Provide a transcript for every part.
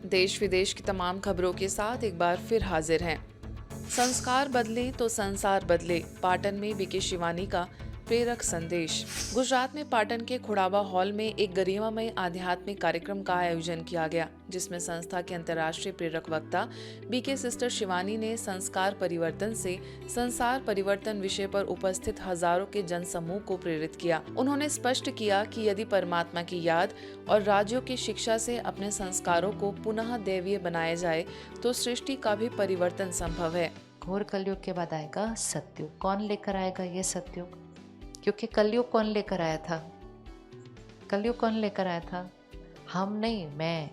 देश विदेश की तमाम खबरों के साथ एक बार फिर हाजिर हैं। संस्कार बदले तो संसार बदले, पाटन में बीके शिवानी का प्रेरक संदेश। गुजरात में पाटन के खुड़ावा हॉल में एक गरिमामय आध्यात्मिक कार्यक्रम का आयोजन किया गया, जिसमें संस्था के अंतर्राष्ट्रीय प्रेरक वक्ता बीके सिस्टर शिवानी ने संस्कार परिवर्तन से संसार परिवर्तन विषय पर उपस्थित हजारों के जनसमूह को प्रेरित किया। उन्होंने स्पष्ट किया कि यदि परमात्मा की याद और राज्यों की शिक्षा से अपने संस्कारों को पुनः दैवीय बनाया जाए तो सृष्टि का भी परिवर्तन संभव है। घोर कलयुग के बाद आएगा सतयुग। कौन लेकर आएगा ये सतयुग? क्योंकि कलयुग कौन लेकर आया था? कलयुग कौन लेकर आया था? हम नहीं, मैं।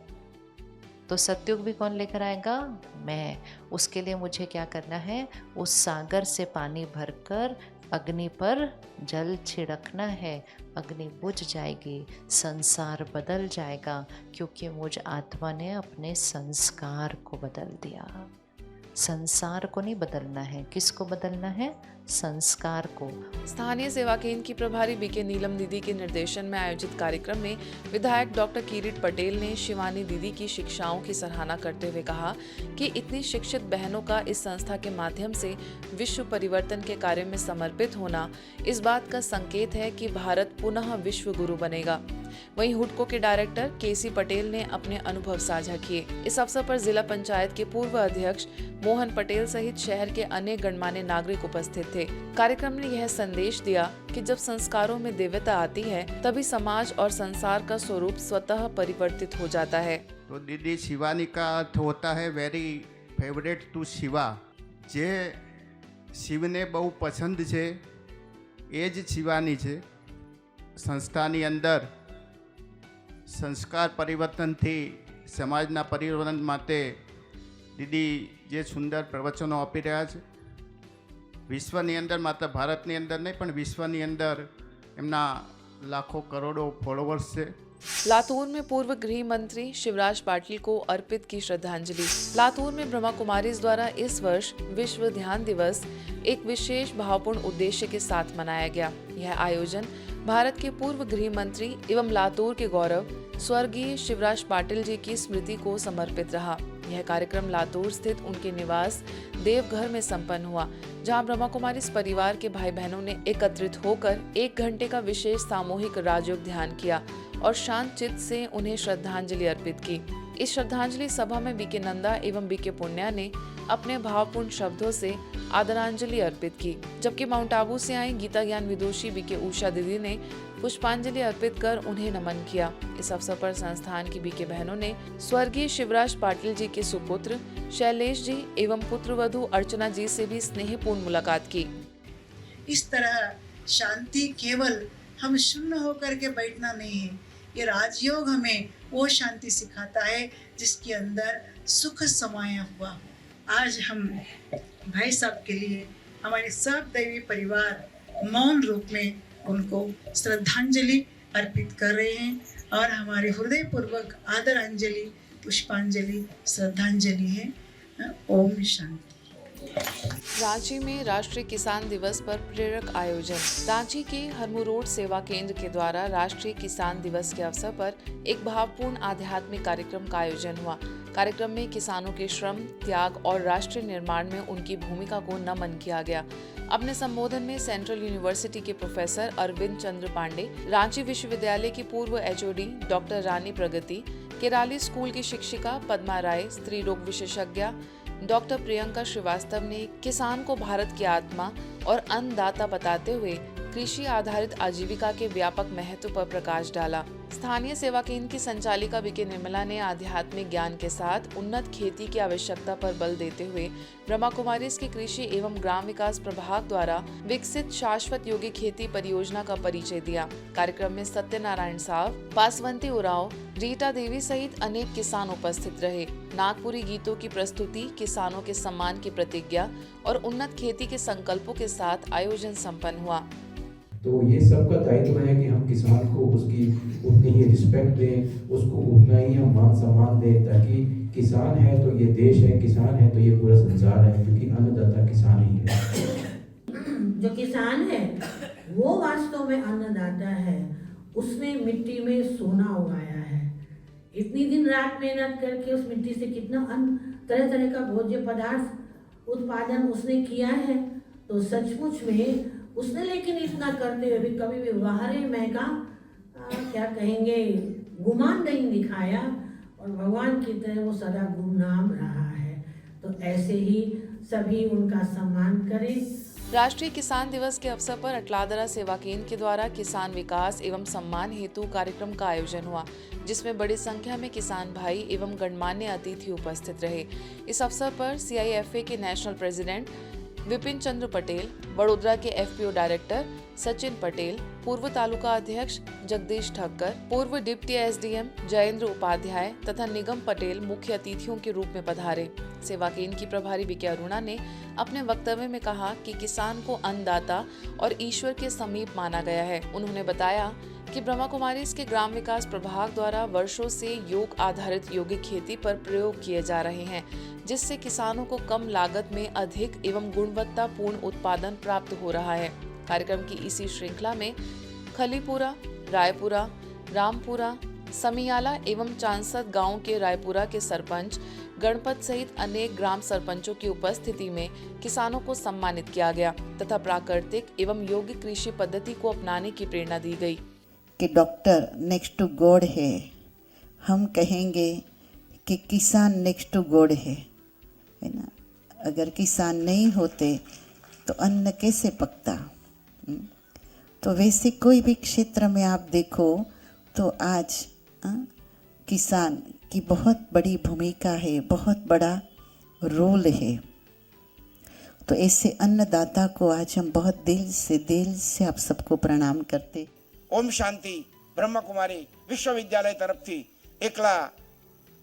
तो सतयुग भी कौन लेकर आएगा? मैं। उसके लिए मुझे क्या करना है? उस सागर से पानी भरकर अग्नि पर जल छिड़कना है। अग्नि बुझ जाएगी, संसार बदल जाएगा, क्योंकि मुझ आत्मा ने अपने संस्कार को बदल दिया। संसार को नहीं बदलना है, किसको बदलना है? संस्कार को। स्थानीय सेवा केंद्र की प्रभारी बीके नीलम दीदी के निर्देशन में आयोजित कार्यक्रम में विधायक डॉक्टर किरीट पटेल ने शिवानी दीदी की शिक्षाओं की सराहना करते हुए कहा कि इतनी शिक्षित बहनों का इस संस्था के माध्यम से विश्व परिवर्तन के कार्य में समर्पित होना इस बात का संकेत है कि भारत पुनः विश्व गुरु बनेगा। वहीं हुडको के डायरेक्टर केसी पटेल ने अपने अनुभव साझा किए। इस अवसर पर जिला पंचायत के पूर्व अध्यक्ष मोहन पटेल सहित शहर के अनेक गणमान्य नागरिक उपस्थित थे। कार्यक्रम ने यह संदेश दिया कि जब संस्कारों में दिव्यता आती है तभी समाज और संसार का स्वरूप स्वतः परिवर्तित हो जाता है। तो दीदी शिवानी का अर्थ होता है वेरी फेवरेट टू शिवा। जे शिव ने बहु पसंद है ए ज शिवानी है। संस्थानी अंदर संस्कार परिवर्तन थी समाजना परिवर्तन माटे दीदी जे सुंदर प्रवचनों आपी रह्या छे। विश्वनी अंदर मात्र भारतनी अंदर नहीं पण विश्वनी अंदर एमना लाखों करोड़ों फॉलोवर्स है। लातूर में पूर्व गृह मंत्री शिवराज पाटिल को अर्पित की श्रद्धांजलि। लातूर में ब्रह्मा कुमारीज द्वारा इस वर्ष विश्व ध्यान दिवस एक विशेष भावपूर्ण उद्देश्य के साथ मनाया गया। यह आयोजन भारत के पूर्व गृह मंत्री एवं लातूर के गौरव स्वर्गीय शिवराज पाटिल जी की स्मृति को समर्पित रहा। यह कार्यक्रम लातूर स्थित उनके निवास देवघर में संपन्न हुआ, जहां ब्रह्मा कुमारीज परिवार के भाई बहनों ने एकत्रित होकर 1 घंटे का विशेष सामूहिक राजयोग ध्यान किया और शांत चित्त से उन्हें श्रद्धांजलि अर्पित की। इस श्रद्धांजलि सभा में बीके नंदा एवं बीके पुण्या ने अपने भावपूर्ण शब्दों से आदरांजलि अर्पित की, जबकि माउंट आबू से आई गीता ज्ञान विदुषी बीके उषा दीदी ने पुष्पांजलि अर्पित कर उन्हें नमन किया। इस अवसर पर संस्थान की बीके बहनों ने स्वर्गीय शिवराज पाटिल जी के सुपुत्र शैलेश जी एवं पुत्रवधू अर्चना जी से भी स्नेहपूर्ण मुलाकात की। इस तरह शांति केवल हम शून्य होकर के बैठना नहीं है, ये राजयोग हमें वो शांति सिखाता है जिसके अंदर सुख समाया हुआ। आज हम भाई साहब के लिए हमारे सब दैवी परिवार मौन रूप में उनको श्रद्धांजलि अर्पित कर रहे हैं और हमारे हृदयपूर्वक आदरांजलि, पुष्पांजलि, श्रद्धांजलि है। ओम शांति। रांची में राष्ट्रीय किसान दिवस पर प्रेरक आयोजन। रांची के हरमू रोड सेवा केंद्र के द्वारा राष्ट्रीय किसान दिवस के अवसर पर एक भावपूर्ण आध्यात्मिक कार्यक्रम का आयोजन हुआ। कार्यक्रम में किसानों के श्रम, त्याग और राष्ट्रीय निर्माण में उनकी भूमिका को नमन किया गया। अपने संबोधन में सेंट्रल यूनिवर्सिटी के प्रोफेसर अरविंद चंद्र पांडे, रांची विश्वविद्यालय की पूर्व एचओडी डॉक्टर रानी प्रगति, केराली स्कूल की शिक्षिका पद्मा राय, स्त्री रोग विशेषज्ञ डॉक्टर प्रियंका श्रीवास्तव ने किसान को भारत की आत्मा और अन्नदाता बताते हुए कृषि आधारित आजीविका के व्यापक महत्व पर प्रकाश डाला। स्थानीय सेवा केंद्र की संचालिका बीके निर्मला ने आध्यात्मिक ज्ञान के साथ उन्नत खेती की आवश्यकता पर बल देते हुए ब्रह्मा कुमारीज की कृषि एवं ग्राम विकास प्रभाग द्वारा विकसित शाश्वत योगी खेती परियोजना का परिचय दिया। कार्यक्रम में सत्यनारायण साव, बासवंती उराव, रीटा देवी सहित अनेक किसान उपस्थित रहे। नागपुरी गीतों की प्रस्तुति, किसानों के सम्मान की प्रतिज्ञा और उन्नत खेती के संकल्पों के साथ आयोजन संपन्न हुआ। तो ये सबका दायित्व है कि हम किसान को उसकी उतनी ही रिस्पेक्ट दें, उसको उतना ही हम मान सम्मान दें, ताकि किसान है तो ये देश है, किसान है तो ये पूरा संसार है, क्योंकि अन्नदाता किसान ही है। जो किसान है वो वास्तव में अन्नदाता है, उसने मिट्टी में सोना उगाया है। इतनी दिन रात मेहनत करके उस मिट्टी से कितना अन्न, तरह तरह का भोज्य पदार्थ उत्पादन उसने किया है। तो सचमुच में उसने लेकिन इतना करते हुए भी कभी भी बाहरी मैं का क्या कहेंगे गुमान नहीं दिखाया, और भगवान की तरह वो सदा गुमनाम रहा है। तो ऐसे ही सभी उनका सम्मान करें। राष्ट्रीय किसान दिवस के अवसर पर अटलादरा सेवा केंद्र के द्वारा किसान विकास एवं सम्मान हेतु कार्यक्रम का आयोजन हुआ, जिसमें बड़ी संख्या में किसान भाई एवं गणमान्य अतिथि उपस्थित रहे। इस अवसर पर CIFA के नेशनल प्रेसिडेंट विपिन चंद्र पटेल, वडोदरा के FPO डायरेक्टर सचिन पटेल, पूर्व तालुका अध्यक्ष जगदीश ठक्कर, पूर्व डिप्टी SDM जयेंद्र उपाध्याय तथा निगम पटेल मुख्य अतिथियों के रूप में पधारे। सेवा केंद्र की प्रभारी बीके अरुणा ने अपने वक्तव्य में कहा कि किसान को अन्नदाता और ईश्वर के समीप माना गया है। उन्होंने बताया कि ब्रह्मा कुमारी के ग्राम विकास प्रभाग द्वारा वर्षों से योग आधारित यौगिक खेती पर प्रयोग किए जा रहे हैं, जिससे किसानों को कम लागत में अधिक एवं गुणवत्तापूर्ण उत्पादन प्राप्त हो रहा है। कार्यक्रम की इसी श्रृंखला में खलीपुरा, रायपुरा, रामपुरा, समियाला एवं चांसद गांव के रायपुरा के सरपंच गणपत सहित अनेक ग्राम सरपंचों की उपस्थिति में किसानों को सम्मानित किया गया तथा प्राकृतिक एवं योगिक कृषि पद्धति को अपनाने की प्रेरणा दी गई। कि डॉक्टर नेक्स्ट टू गॉड है, हम कहेंगे कि किसान नेक्स्ट टू गॉड है ना। अगर किसान नहीं होते तो अन्न कैसे पकता? तो वैसे कोई भी क्षेत्र में आप देखो तो आज किसान की बहुत बड़ी भूमिका है, बहुत बड़ा रोल है। तो ऐसे अन्नदाता को आज हम बहुत दिल से आप सबको प्रणाम करते। ओम शांति ब्रह्म कुमारी विश्वविद्यालय तरफથી એકલા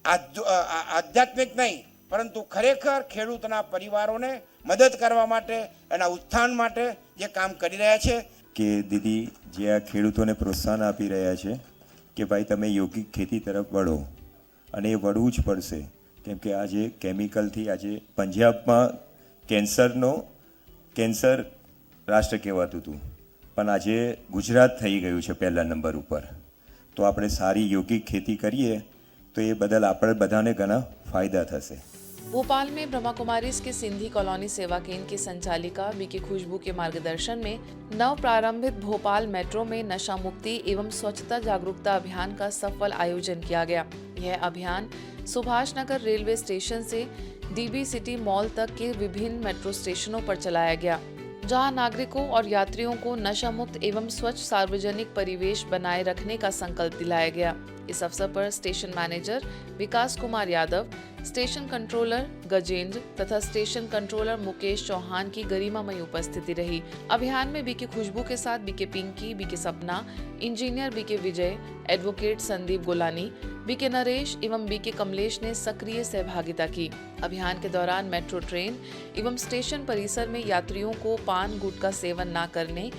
આધ્યાત્મિક નહીં પરંતુ ખરેખર ખેડૂતના પરિવારોને મદદ કરવા માટે એના ઉત્થાન માટે જે કામ કરી રહ્યા છે કે દીદી જે આ ખેડૂતોને પ્રોત્સાહન આપી રહ્યા છે કે ભાઈ તમે યોગિક ખેતી તરફ વળો, અને એ વળવું જ પડશે, કેમ કે આજે કેમિકલથી આજે પંજાબમાં કેન્સર રાષ્ટ્ર કહેવાતું હતું, પણ આજે ગુજરાત થઈ ગયું છે પહેલા નંબર ઉપર। તો આપણે સારી યોગિક ખેતી કરીએ તો એ બદલ આપણે બધાને ઘણા फायदा થશે। भोपाल में ब्रह्मा कुमारी के सिंधी कॉलोनी सेवा केंद्र की संचालिका बीके खुशबू के मार्गदर्शन में नव प्रारंभित भोपाल मेट्रो में नशा मुक्ति एवं स्वच्छता जागरूकता अभियान का सफल आयोजन किया गया। यह अभियान सुभाष नगर रेलवे स्टेशन से DB सिटी मॉल तक के विभिन्न मेट्रो स्टेशनों पर चलाया गया, जहां नागरिकों और यात्रियों को नशा मुक्त एवं स्वच्छ सार्वजनिक परिवेश बनाए रखने का संकल्प दिलाया गया। इस अवसर पर स्टेशन मैनेजर विकास कुमार यादव, स्टेशन कंट्रोलर गजेंद्र तथा स्टेशन कंट्रोलर मुकेश चौहान की गरिमामयी उपस्थिति रही। अभियान में बीके खुशबू के साथ BK Pinky, BK Sapna, engineer BK Vijay, advocate Sandeep Golani, BK Naresh एवं बीके कमलेश ने सक्रिय सहभागिता की। अभियान के दौरान मेट्रो ट्रेन एवं स्टेशन परिसर में यात्रियों को पान गुटखा सेवन न करने,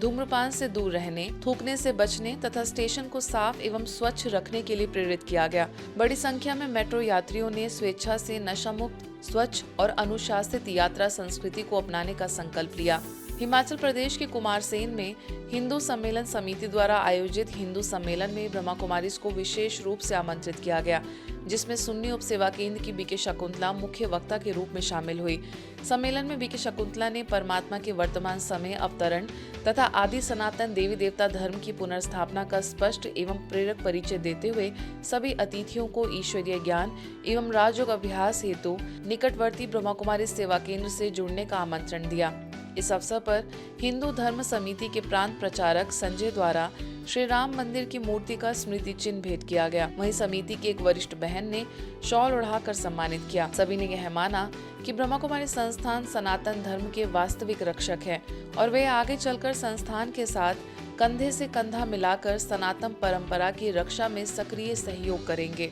धूम्रपान से दूर रहने, थूकने से बचने तथा स्टेशन को साफ एवं स्वच्छ रखने के लिए प्रेरित किया गया। बड़ी संख्या में मेट्रो यात्रियों ने स्वेच्छा से नशा मुक्त, स्वच्छ और अनुशासित यात्रा संस्कृति को अपनाने का संकल्प लिया। हिमाचल प्रदेश के कुमारसेन में हिंदू सम्मेलन समिति द्वारा आयोजित हिंदू सम्मेलन में ब्रह्मा कुमारीज को विशेष रूप से आमंत्रित किया गया, जिसमें सुन्नी उप सेवा केंद्र की बीके शकुंतला मुख्य वक्ता के रूप में शामिल हुई। सम्मेलन में बीके शकुंतला ने परमात्मा के वर्तमान समय अवतरण तथा आदि सनातन देवी देवता धर्म की पुनर्स्थापना का स्पष्ट एवं प्रेरक परिचय देते हुए सभी अतिथियों को ईश्वरीय ज्ञान एवं राजयोग अभ्यास हेतु निकटवर्ती ब्रह्मा कुमारी सेवा केंद्र से जुड़ने का आमंत्रण दिया। इस अवसर पर हिंदू धर्म समिति के प्रांत प्रचारक संजय द्वारा श्री राम मंदिर की मूर्ति का स्मृति चिन्ह भेंट किया गया। वहीं समिति की एक वरिष्ठ बहन ने शॉल ओढ़ाकर सम्मानित किया। सभी ने यह माना कि ब्रह्मा कुमारी संस्थान सनातन धर्म के वास्तविक रक्षक है और वे आगे चलकर संस्थान के साथ कंधे से कंधा मिलाकर सनातन परंपरा की रक्षा में सक्रिय सहयोग करेंगे।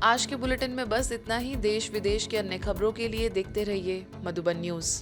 आज के बुलेटिन में बस इतना ही। देश विदेश के अन्य खबरों के लिए देखते रहिए मधुबन न्यूज।